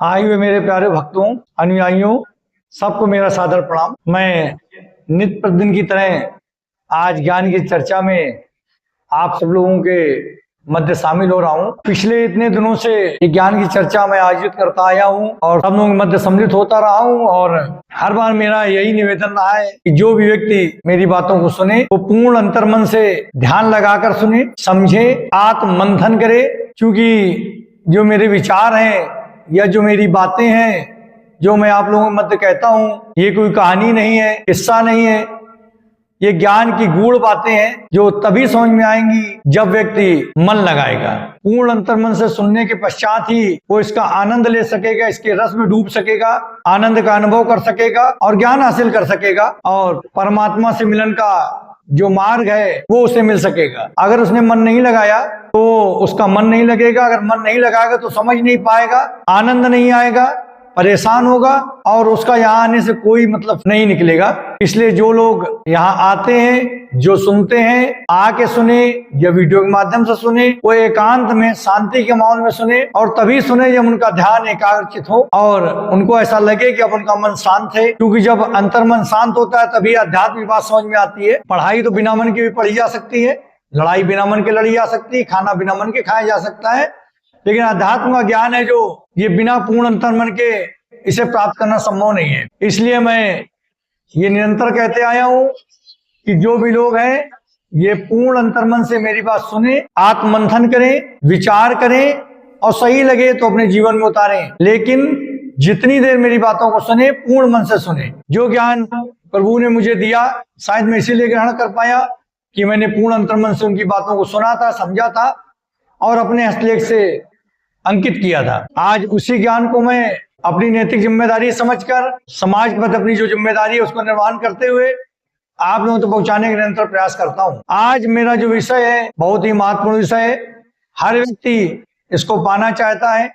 आए हुए मेरे प्यारे भक्तों, अनुयायियों, सबको मेरा सादर प्रणाम। मैं नित्य प्रतिदिन की तरह आज ज्ञान की चर्चा में आप सब लोगों के मध्य शामिल हो रहा हूँ। पिछले इतने दिनों से ये ज्ञान की चर्चा मैं आयोजित करता आया हूँ और सब लोगों के मध्य सम्मिलित होता रहा हूँ और हर बार मेरा यही निवेदन रहा है कि जो भी व्यक्ति मेरी बातों को सुने वो पूर्ण अंतर्मन से ध्यान लगाकर सुने, समझे, आत्म मंथन करे। क्योंकि जो मेरे विचार हैं या जो मेरी बातें हैं, जो मैं आप लोगों के मध्य कहता हूँ, ये कोई कहानी नहीं है, किस्सा नहीं है, ये ज्ञान की गूढ़ बातें हैं जो तभी समझ में आएंगी जब व्यक्ति मन लगाएगा। पूर्ण अंतर्मन से सुनने के पश्चात ही वो इसका आनंद ले सकेगा, इसके रस में डूब सकेगा, आनंद का अनुभव कर सकेगा और ज्ञान हासिल कर सकेगा और परमात्मा से मिलन का जो मार्ग है वो उसे मिल सकेगा। अगर उसने मन नहीं लगाया तो उसका मन नहीं लगेगा, अगर मन नहीं लगाएगा तो समझ नहीं पाएगा, आनंद नहीं आएगा, परेशान होगा और उसका यहाँ आने से कोई मतलब नहीं निकलेगा। इसलिए जो लोग यहाँ आते हैं, जो सुनते हैं, आके सुने या वीडियो के माध्यम से सुने, वो एकांत में शांति के माहौल में सुने और तभी सुने जब उनका ध्यान एकाग्रचित हो और उनको ऐसा लगे कि अब उनका मन शांत है। क्योंकि जब अंतर्मन शांत होता है तभी अध्यात्म की बात समझ में आती है। पढ़ाई तो बिना मन के भी पढ़ी जा सकती है, लड़ाई बिना मन के लड़ी जा सकती है, खाना बिना मन के खाया जा सकता है, लेकिन अध्यात्म का ज्ञान है जो ये बिना पूर्ण अंतर्मन के इसे प्राप्त करना संभव नहीं है। इसलिए मैं ये निरंतर कहते आया हूं कि जो भी लोग हैं ये पूर्ण अंतर्मन से मेरी बात सुने, आत्ममंथन करें, विचार करें और सही लगे तो अपने जीवन में उतारें। लेकिन जितनी देर मेरी बातों को सुने, पूर्ण मन से सुने। जो ज्ञान प्रभु ने मुझे दिया शायद मैं इसीलिए ग्रहण कर पाया कि मैंने पूर्ण अंतर्मन से उनकी बातों को सुना था, समझा था और अपने हस्तलेख से अंकित किया था। आज उसी ज्ञान को मैं अपनी नैतिक जिम्मेदारी समझकर समाज पर अपनी जो जिम्मेदारी है उसको निर्वहन करते हुए आप लोगों तक पहुंचाने का निरंतर प्रयास करता हूं। आज मेरा जो विषय है बहुत ही महत्वपूर्ण विषय है। हर व्यक्ति इसको पाना चाहता है,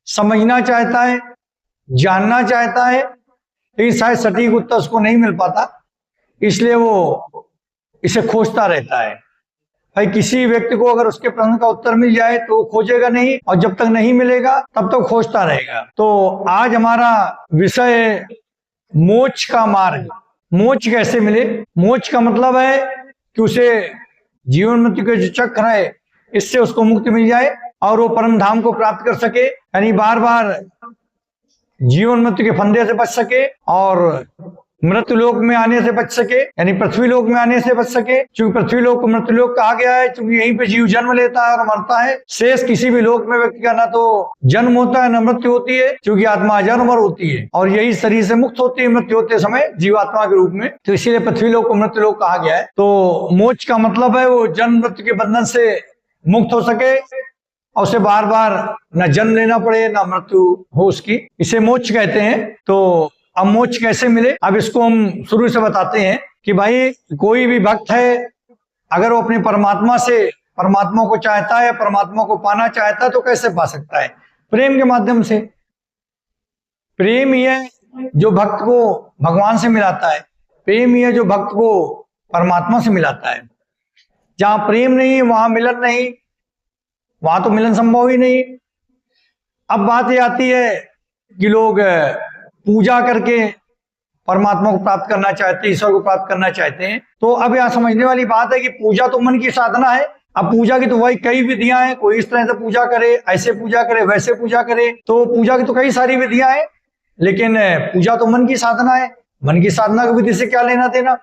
समझना चाहता है, जानना चाहता है, लेकिन शायद सटीक उत्तर उसको नहीं मिल पाता, इसलिए वो इसे खोजता रहता है। भाई किसी व्यक्ति को अगर उसके प्रश्न का उत्तर मिल जाए तो वो खोजेगा नहीं और जब तक नहीं मिलेगा तब तक खोजता रहेगा। तो आज हमारा विषय मोक्ष का मार्ग। मोक्ष कैसे मिले? मोक्ष का मतलब है कि उसे जीवन मृत्यु के जो चक्र है इससे उसको मुक्ति मिल जाए और वो परम धाम को प्राप्त कर सके, यानी बार बार जीवन मृत्यु के फंदे से बच सके और मृत्यु लोक में आने से बच सके, यानी पृथ्वी लोक में आने से बच सके। क्योंकि पृथ्वी लोक को मृत्यु लोक कहा गया है क्योंकि यहीं पे जीव जन्म लेता है और मरता है। शेष किसी भी लोक में व्यक्ति का ना तो जन्म होता है ना मृत्यु होती है, क्योंकि आत्मा अजन्मर होती है और यही शरीर से मुक्त होती है मृत्यु होते समय जीवात्मा के रूप में। तो इसीलिए पृथ्वी लोक को मृत्यु लोक कहा गया है। तो मोक्ष का मतलब है वो जन्म मृत्यु के बंधन से मुक्त हो सके और उसे बार बार न जन्म लेना पड़े ना मृत्यु हो उसकी, इसे मोक्ष कहते हैं। तो अब मोक्ष कैसे मिले, अब इसको हम शुरू से बताते हैं कि भाई कोई भी भक्त है अगर वो अपने परमात्मा से परमात्मा को चाहता है, परमात्मा को पाना चाहता है तो कैसे पा सकता है? प्रेम के माध्यम से। प्रेम ही है जो भक्त को भगवान से मिलाता है, प्रेम ही है जो भक्त को परमात्मा से मिलाता है। जहां प्रेम नहीं वहां मिलन नहीं, वहां तो मिलन संभव ही नहीं। अब बात ये आती है कि लोग पूजा करके परमात्मा को प्राप्त करना चाहते हैं, ईश्वर को प्राप्त करना चाहते हैं। तो अब यहाँ समझने वाली बात है कि पूजा तो मन की साधना है। अब पूजा की तो वही कई विधियां हैं, कोई इस तरह से पूजा करे, ऐसे पूजा करे, वैसे पूजा करे। तो पूजा की तो कई सारी विधियां हैं, लेकिन पूजा तो मन की साधना है। मन की साधना की विधि से क्या लेना देना?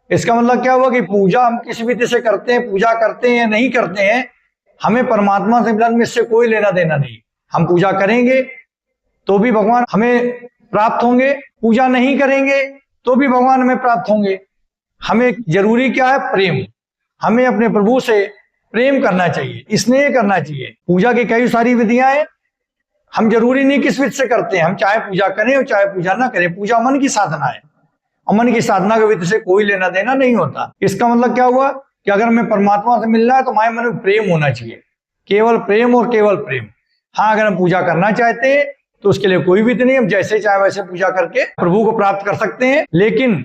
इसका मतलब क्या हुआ कि पूजा हम किसी विधि से करते हैं, पूजा करते हैं या नहीं करते हैं, हमें परमात्मा से मिलन में इससे कोई लेना देना नहीं। हम पूजा करेंगे तो भी भगवान हमें प्राप्त होंगे, पूजा नहीं करेंगे तो भी भगवान हमें प्राप्त होंगे। हमें जरूरी क्या है? प्रेम। हमें अपने प्रभु से प्रेम करना चाहिए, स्नेह करना चाहिए। पूजा की कई सारी विधियां हैं, हम जरूरी नहीं किस विधि से करते हैं, हम चाहे पूजा करें और चाहे पूजा ना करें। पूजा मन की साधना है और मन की साधना के विधि से कोई लेना देना नहीं होता। इसका मतलब क्या हुआ कि अगर हमें परमात्मा से मिलना है तो हमारे मन में प्रेम होना चाहिए, केवल प्रेम और केवल प्रेम। हाँ, अगर हम पूजा करना चाहते हैं तो उसके लिए कोई विधि नहीं, हम जैसे चाहे वैसे पूजा करके प्रभु को प्राप्त कर सकते हैं, लेकिन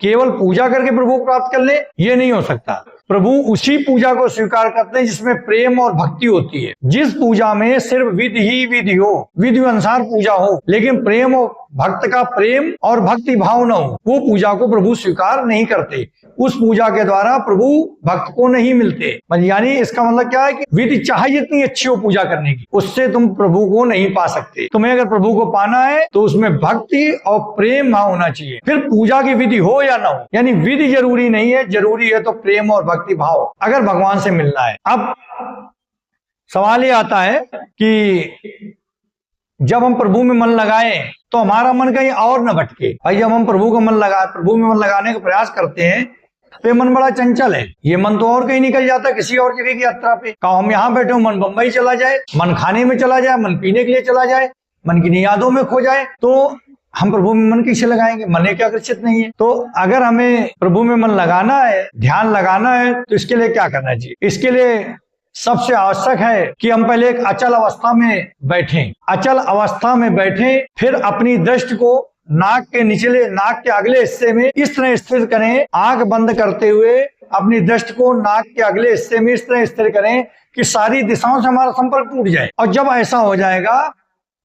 केवल पूजा करके प्रभु को प्राप्त कर ले ये नहीं हो सकता। प्रभु उसी पूजा को स्वीकार करते हैं जिसमें प्रेम और भक्ति होती है। जिस पूजा में सिर्फ विधि ही विधि हो, विधि अनुसार पूजा हो, लेकिन प्रेम और भक्त का प्रेम और भक्ति भाव न हो, वो पूजा को प्रभु स्वीकार नहीं करते। उस पूजा के द्वारा प्रभु भक्त को नहीं मिलते। यानी इसका मतलब क्या है कि विधि चाहे जितनी अच्छी हो पूजा करने की, उससे तुम प्रभु को नहीं पा सकते। तुम्हें अगर प्रभु को पाना है तो उसमें भक्ति और प्रेम भाव होना चाहिए। फिर पूजा की विधि हो या ना हो, यानी विधि जरूरी नहीं है, जरूरी है तो प्रेम और भक्ति भाव, अगर भगवान से मिलना है। अब सवाल ये आता है कि जब हम प्रभु में मन लगाएं तो हमारा मन कहीं और न भटके। भाई जब हम प्रभु में मन लगाने का प्रयास करते हैं तो ये मन बड़ा चंचल है, ये मन तो और कहीं निकल जाता है, किसी और जगह की यात्रा पे। कहा हम यहाँ बैठे हो, मन बंबई चला जाए, मन खाने में चला जाए, मन पीने के लिए चला जाए, मन की यादों में खो जाए, तो हम प्रभु में मन कैसे लगाएंगे? मन एकाग्रचित नहीं है। तो अगर हमें प्रभु में मन लगाना है, ध्यान लगाना है, तो इसके लिए क्या करना चाहिए? इसके लिए सबसे आवश्यक है कि हम पहले एक अचल अवस्था में बैठें। अचल अवस्था में बैठें, फिर अपनी दृष्टि को नाक के अगले हिस्से में इस तरह स्थिर करें, आंख बंद करते हुए अपनी दृष्टि को नाक के अगले हिस्से में इस तरह स्थिर करें कि सारी दिशाओं से हमारा संपर्क टूट जाए। और जब ऐसा हो जाएगा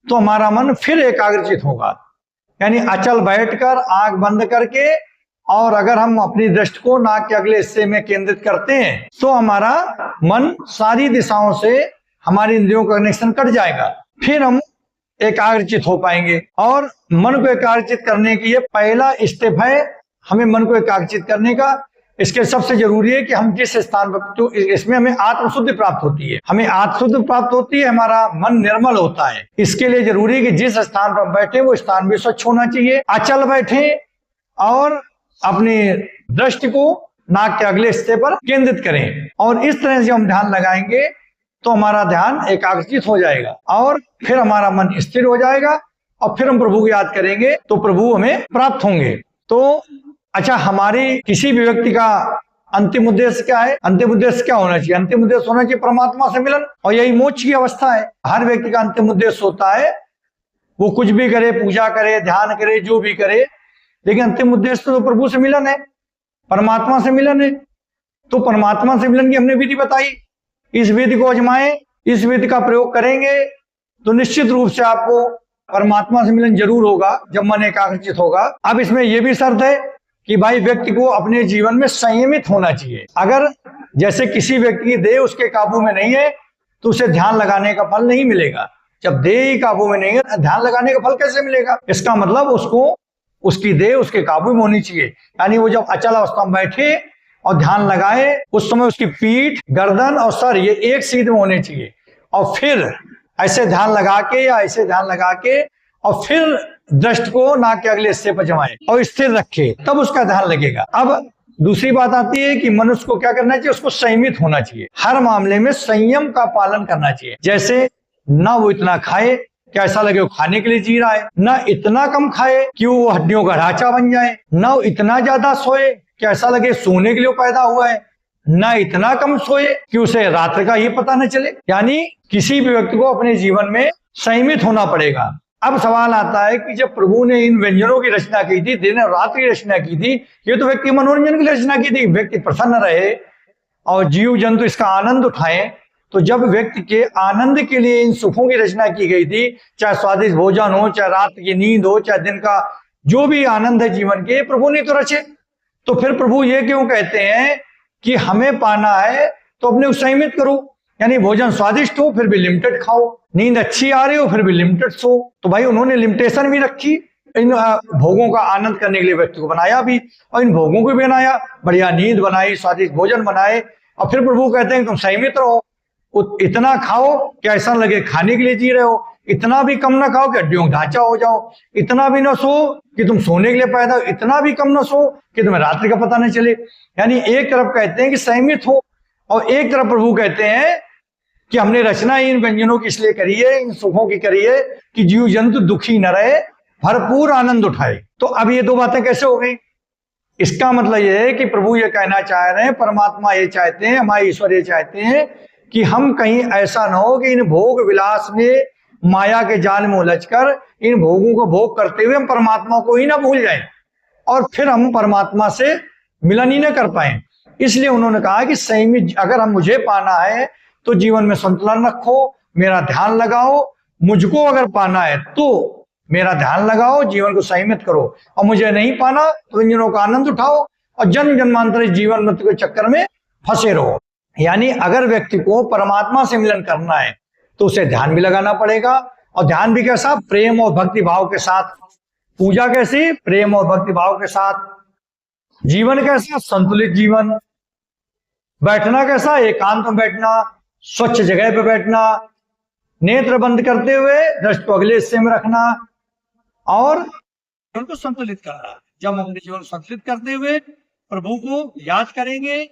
तो हमारा मन फिर एकाग्रचित होगा। यानी अचल बैठकर आंख बंद करके, और अगर हम अपनी दृष्टि को नाक के अगले हिस्से में केंद्रित करते हैं तो हमारा मन सारी दिशाओं से हमारी इंद्रियों का कनेक्शन कट जाएगा, फिर हम एकाग्रचित हो पाएंगे। और मन को एकाग्रचित करने की ये पहला स्टेप है, हमें मन को एकाग्रचित करने का। इसके सबसे जरूरी है कि हम जिस स्थान पर, तो इसमें हमें आत्मशुद्धि प्राप्त होती है, हमारा मन निर्मल होता है। इसके लिए जरूरी है कि जिस स्थान पर बैठे वो स्थान भी स्वच्छ होना चाहिए। अचल बैठे और अपनी दृष्टि को नाक के अगले हिस्से पर केंद्रित करें, और इस तरह से हम ध्यान लगाएंगे तो हमारा ध्यान एकाग्रचित हो जाएगा और फिर हमारा मन स्थिर हो जाएगा, और फिर हम प्रभु को याद करेंगे तो प्रभु हमें प्राप्त होंगे। तो अच्छा, हमारी किसी भी व्यक्ति का अंतिम उद्देश्य क्या है? अंतिम उद्देश्य क्या होना चाहिए? अंतिम उद्देश्य होना चाहिए परमात्मा से मिलन, और यही मोक्ष की अवस्था है। हर व्यक्ति का अंतिम उद्देश्य होता है, वो कुछ भी करे, पूजा करे, ध्यान करे, जो भी करे, लेकिन अंतिम उद्देश्य तो प्रभु से मिलन है, परमात्मा से मिलन है। तो परमात्मा से मिलन की हमने विधि बताई, इस विधि को आजमाएं, इस विधि का प्रयोग करेंगे तो निश्चित रूप से आपको परमात्मा से मिलन जरूर होगा जब मन एकाग्रचित होगा। अब इसमें यह भी शर्त है कि भाई व्यक्ति को अपने जीवन में संयमित होना चाहिए। अगर जैसे किसी व्यक्ति की देह उसके काबू में नहीं है तो उसे ध्यान लगाने का फल नहीं मिलेगा। जब देह ही काबू में नहीं है, ध्यान लगाने का फल कैसे मिलेगा? इसका मतलब उसकी देह उसके काबू में होनी चाहिए। यानी वो जब अचल अवस्था में बैठे और ध्यान लगाए, उस समय उसकी पीठ, गर्दन और सर ये एक सीध में होने चाहिए, और फिर ऐसे ध्यान लगा के या ऐसे ध्यान लगा के, और फिर दृष्टि को नाक के अगले हिस्से पर जमाए और स्थिर रखे, तब उसका ध्यान लगेगा। अब दूसरी बात आती है कि मनुष्य को क्या करना चाहिए? उसको संयमित होना चाहिए, हर मामले में संयम का पालन करना चाहिए। जैसे ना वो इतना खाए कि ऐसा लगे वो खाने के लिए जी रहा है, ना इतना कम खाए कि वो हड्डियों का ढांचा बन जाए, ना वो इतना ज्यादा सोए कि ऐसा लगे सोने के लिए पैदा हुआ है, ना इतना कम सोए कि उसे रात्र का ही पता न चले। यानी किसी भी व्यक्ति को अपने जीवन में संयमित होना पड़ेगा। अब सवाल आता है कि जब प्रभु ने इन व्यंजनों की रचना की थी, दिन और रात की रचना की थी, ये तो व्यक्ति मनोरंजन की रचना की थी, व्यक्ति प्रसन्न रहे और जीव जंतु इसका आनंद उठाएं। तो जब व्यक्ति के आनंद के लिए इन सुखों की रचना की गई थी, चाहे स्वादिष्ट भोजन हो, चाहे रात की नींद हो, चाहे दिन का जो भी आनंद है जीवन के, प्रभु ने तो रचे। तो फिर प्रभु ये क्यों कहते हैं कि हमें पाना है तो अपने को संयमित करो? यानी भोजन स्वादिष्ट हो फिर भी लिमिटेड खाओ, नींद अच्छी आ रही हो फिर भी लिमिटेड सो। तो भाई उन्होंने लिमिटेशन भी रखी, इन भोगों का आनंद करने के लिए व्यक्ति को बनाया भी, और इन भोगों को भी बनाया, बढ़िया नींद बनाई, स्वादिष्ट भोजन बनाए, और फिर प्रभु कहते हैं तुम संयमित रहो, इतना खाओ कि ऐसा लगे खाने के लिए जी रहे हो, इतना भी कम ना खाओ कि हड्डियों का ढांचा हो जाओ, इतना भी ना सो कि तुम सोने के लिए पैदा हो, इतना भी कम ना सो कि तुम्हें रात्रि का पता नहीं चले। यानी एक तरफ कहते हैं कि संयमित हो, और एक तरफ प्रभु कहते हैं कि हमने रचना इन व्यंजनों की इसलिए करी है, इन सुखों की करी है कि जीव जंतु दुखी न रहे, भरपूर आनंद उठाए। तो अब ये दो बातें कैसे हो गई? इसका मतलब यह है कि प्रभु ये कहना चाह रहे हैं, परमात्मा ये चाहते हैं, हमारे ईश्वर ये चाहते हैं कि हम कहीं ऐसा ना हो कि इन भोग विलास में, माया के जाल में उलझकर इन भोगों को भोग करते हुए हम परमात्मा को ही ना भूल जाएं, और फिर हम परमात्मा से मिलन ही ना कर पाए। इसलिए उन्होंने कहा कि संयमित अगर हम मुझे पाना है तो जीवन में संतुलन रखो, मेरा ध्यान लगाओ। मुझको अगर पाना है तो मेरा ध्यान लगाओ, जीवन को संयमित करो, और मुझे नहीं पाना तो इन दिनों का आनंद उठाओ और जन्म जन्मांतर जीवन मृत्यु के चक्कर में फंसे रहो। यानी अगर व्यक्ति को परमात्मा से मिलन करना है तो उसे ध्यान भी लगाना पड़ेगा, और ध्यान भी कैसा? प्रेम और भक्ति भाव के साथ। पूजा कैसी? प्रेम और भक्ति भाव के साथ। जीवन कैसा? संतुलित जीवन। बैठना कैसा? एकांत में बैठना, स्वच्छ जगह पे बैठना, नेत्र बंद करते हुए दृष्टि को अगले हिस्से में रखना और जीवन को संतुलित करना। जब हम अपने जीवन को संतुलित करते हुए प्रभु को याद करेंगे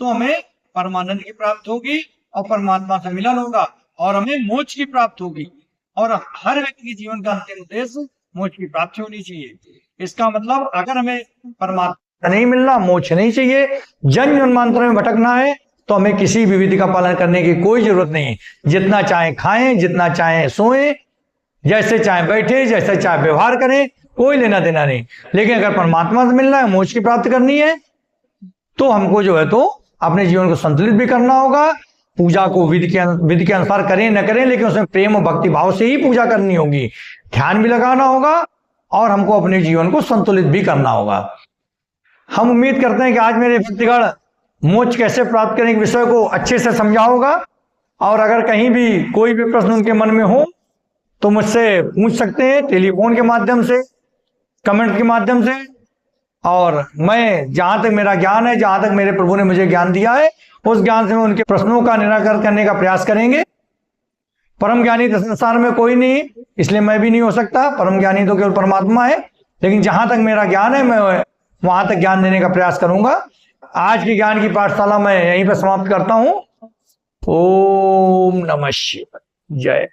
तो हमें परमानंद की प्राप्ति होगी और परमात्मा से मिलन होगा और हमें मोक्ष की प्राप्ति होगी। और हर व्यक्ति के जीवन का अंतिम उद्देश्य मोक्ष की प्राप्ति होनी चाहिए। इसका मतलब अगर हमें परमात्मा नहीं मिलना, मोक्ष नहीं चाहिए, जन्म जन्मांतर में भटकना है, तो हमें किसी भी विधि का पालन करने की कोई जरूरत नहीं। जितना चाहे खाएं, जितना चाहे सोएं, जैसे चाहे बैठे, जैसे चाहे व्यवहार करें, कोई लेना देना नहीं। लेकिन अगर परमात्मा से मिलना है, मोक्ष की प्राप्ति करनी है, तो हमको जो है तो अपने जीवन को संतुलित भी करना होगा। पूजा को विधि के अनुसार करें न करें, लेकिन उसमें प्रेम और भक्ति भाव से ही पूजा करनी होगी। ध्यान भी लगाना होगा और हमको अपने जीवन को संतुलित भी करना होगा। हम उम्मीद करते हैं कि आज मेरे भक्तगण मोक्ष कैसे प्राप्त करने के विषय को अच्छे से समझा होगा। और अगर कहीं भी कोई भी प्रश्न उनके मन में हो तो मुझसे पूछ सकते हैं, टेलीफोन के माध्यम से, कमेंट के माध्यम से। और मैं जहां तक मेरा ज्ञान है, जहां तक मेरे प्रभु ने मुझे ज्ञान दिया है, उस ज्ञान से मैं उनके प्रश्नों का निराकरण करने का प्रयास करेंगे। परम ज्ञानी तो संसार में कोई नहीं, इसलिए मैं भी नहीं हो सकता। परम ज्ञानी तो केवल परमात्मा है। लेकिन जहां तक मेरा ज्ञान है, मैं वहां तक ज्ञान देने का प्रयास करूंगा। आज की ज्ञान की पाठशाला मैं यहीं पर समाप्त करता हूं। ओम नमः शिवाय। जय।